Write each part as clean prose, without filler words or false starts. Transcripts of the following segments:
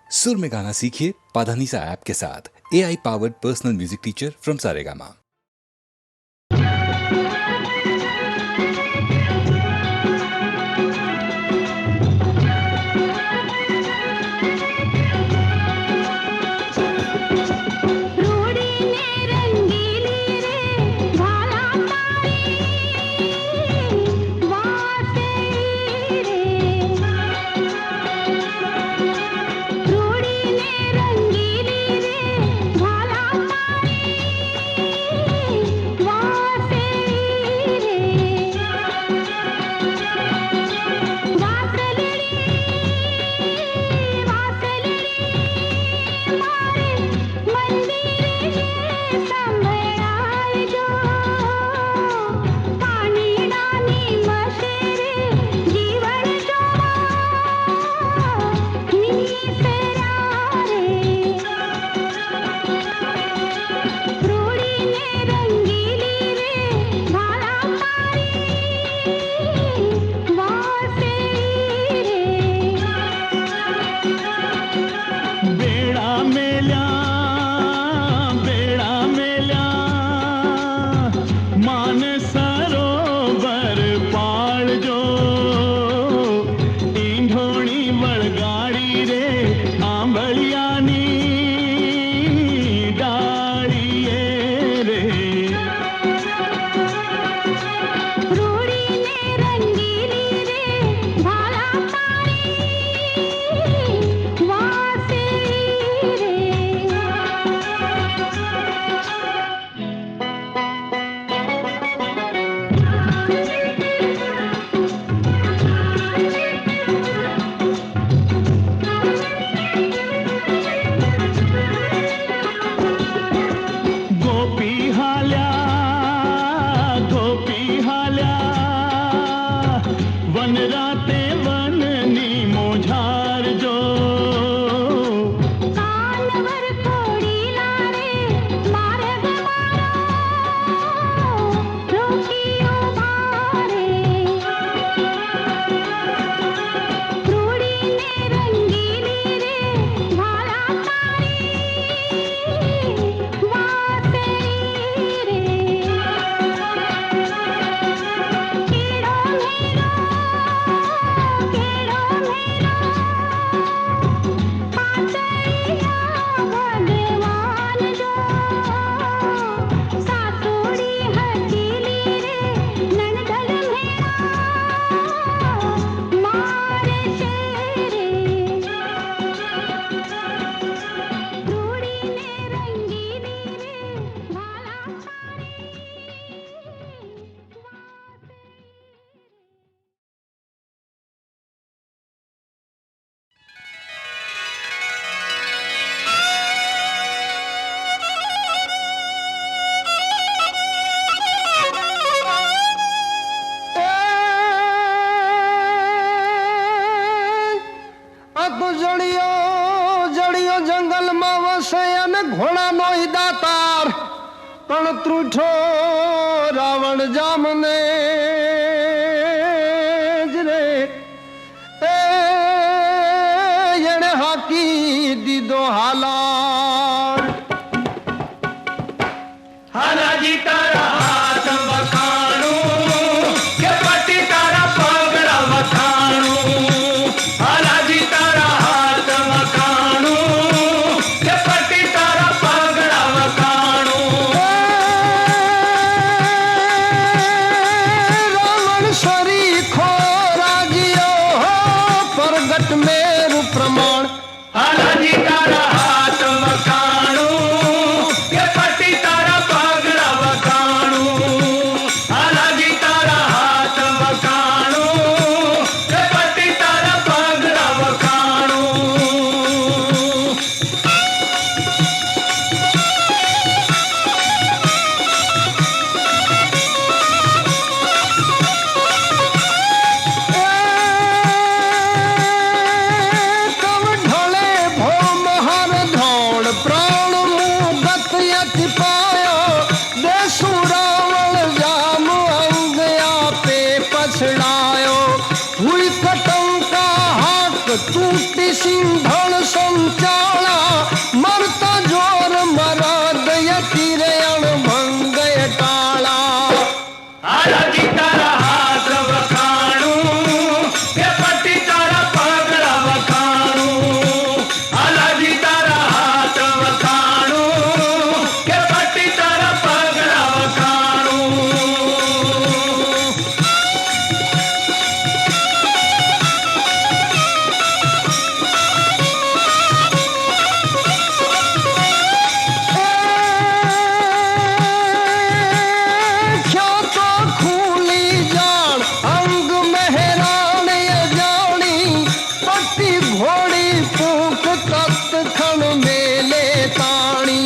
सुर में गाना सीखिए पाधानीसा ऐप के साथ। AI powered personal music teacher from Saregama. ત્રુઠો રાવણ જામને જ રે એને હાકી દીધો હાલાર હાલાજી તારા હાથ વખાણું કે પટી તારા પગડા વખાણું હાલાજી તારા હાથ વખાણું કે પટી તારા પગડા વખાણું મેરુ પ્રમાણ હાલાજી તારા હાથ વખાણું કે પટી તારા પગડા વખાણું હાલાજી તારા હાથ વખાણું કે પટી તારા પગડા વખાણું ઢોળે ભો મહાર तख्त खन मेले ताणी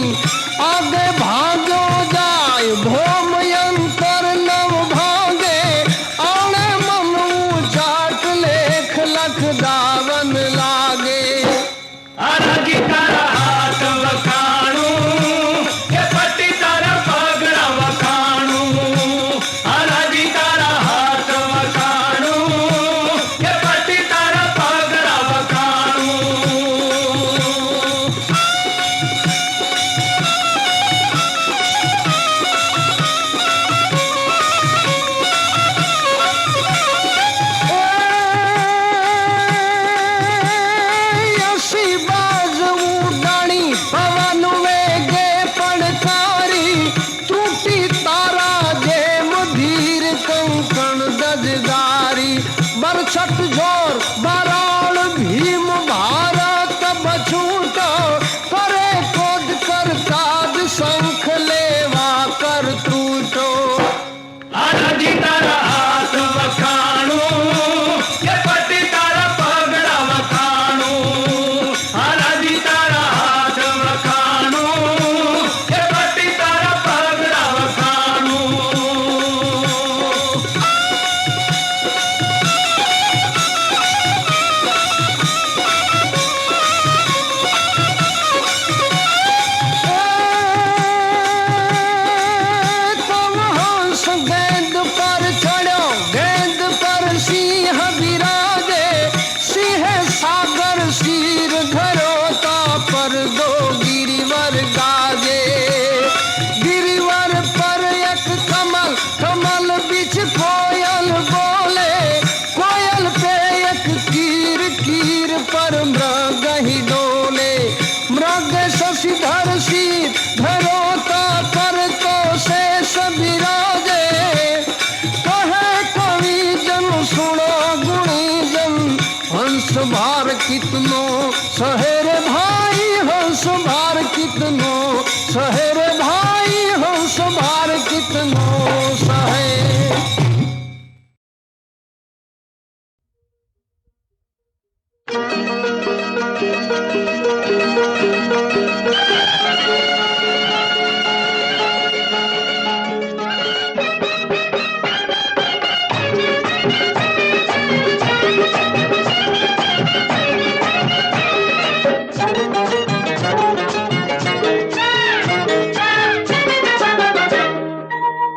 आगे भागो जाय भोम यंत्र नव भागे आणे मनु चाट लेख लख दावन लागे आलाजी तारा हाथ वखाणूं के पट्टी तारा पगड़ा वखाणूं आलाजी तारा हाथ वखाणूं के पट्टी तारा पगड़ा वखाणूं यसी बाज उडाणी पवन वेगे पणकारी त्रुटी तारा जेम धीर कंकण दजदारी बरछट जोर बराल भीम भारत बछूट करे कोद कर काद शंख लेवा कर टूटो आलाजी तारा हाथ वखाणूं के पट्टी तारा पगड़ा वखाणूं आलाजी तारा हाथ वखाणूं के पट्टी तारा पगड़ा वखाणूं तुम हंस गेंद पर चढ़ो गेंद पर सिंह विराजे सिंह सागर शीर धरोता पर दो गिरिवर गाजे गिरिवर पर एक कमल कमल बिच कोयल बोले कोयल पे एक कीर कीर पर मृग ही डोले मृग शशिधर शीत धरोता पर तो शेष विराजे कहे कवि जन सुनो गुणी जन हंस भार कितनो शहर भाई हंस भार कितनो शहर भाई हंस भार कितनो शहर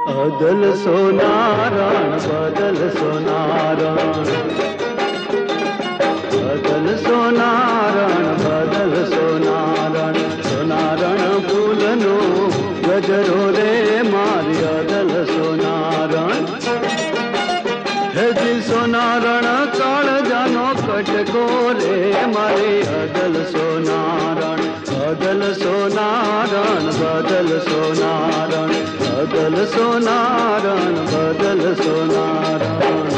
बदल सोनारण बदल सोनारण बदल सोनारण बदल सोनारण सोनारण फूलनो गजरो रे मारी अदल सोनारण हेजी सोनारण काळ जानो कटको रे मारी अदल सोनारण बदल सोनारण बदल सोनारण बदल सोनारण बदल सोनारण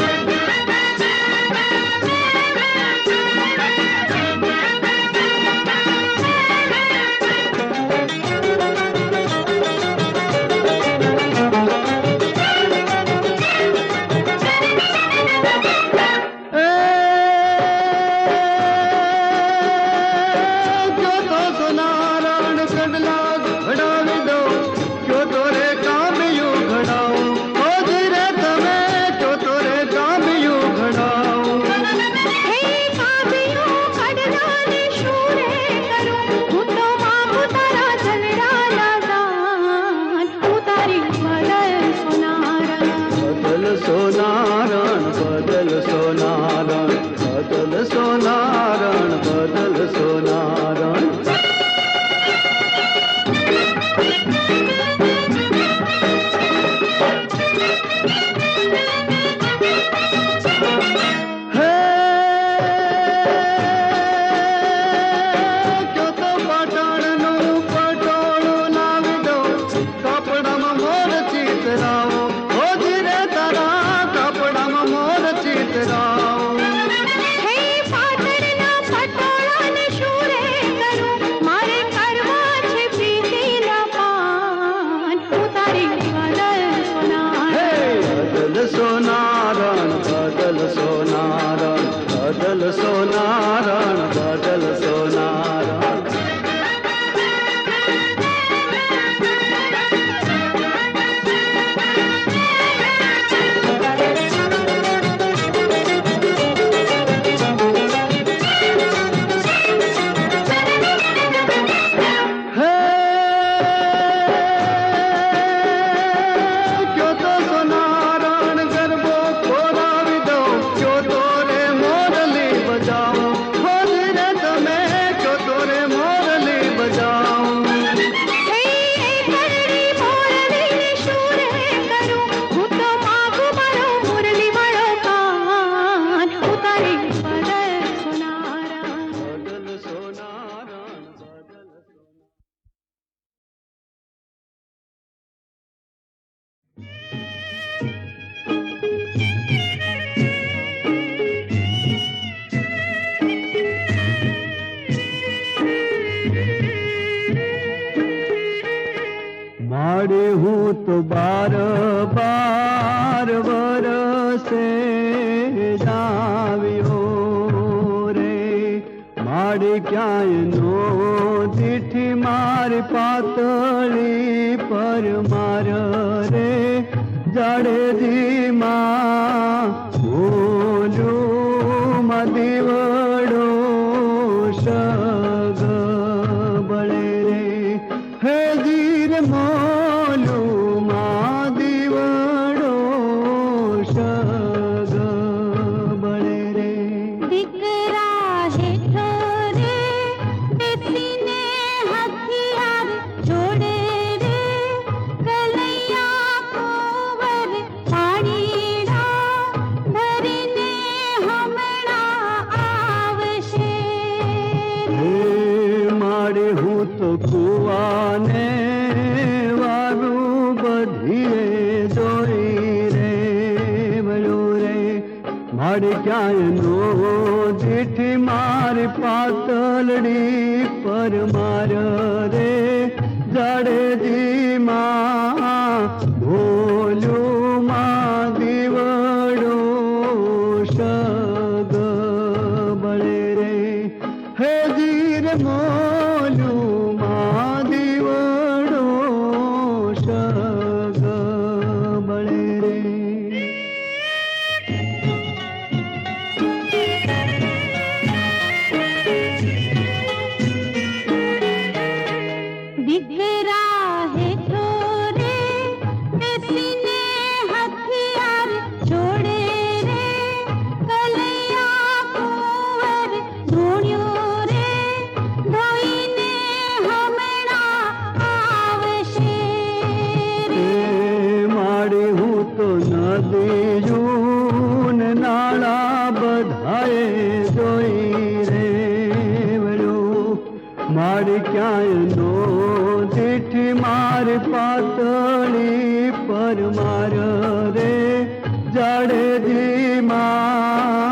माड़े हूँ तो 12 वरसे जाव्यो रे माड़े क्याय नो दीठी मार पातળી पर मार रे जाड़े दी मां बोलो मदीवड़ो शग बळे रे हे जीर मोलू मादीवड़ो शग बळे रे દીકરા હેઠો રે બેસીને હથિયાર જોડે રે કલૈયા કુંવર પાણીડા ધરીને હમણાં આવશે હે મારે હું તો કુવાને વારું બધીએ જોઈ રે વળ્યો રે મારે ક્યાંય નો દીઠી માર પાતળડી પર માર રે જાડેજી માં ભોલું માં દીવડો શગ બળે રે હે જીર મોલું માં દીવડો શગ બળે રે દીકરા હેઠો રે બેસીને હથિયાર જોડે રે કલૈયા કુંવર ધૂણ્યો રે ધોઈને હમણાં આવશે રે માડી હું તો નદીયું ને નાળા બધાએ જોઈ રે વળ્યો મારી ક્યાંય નો દીઠી માર પાતળી પર માર રે જાડેજી માં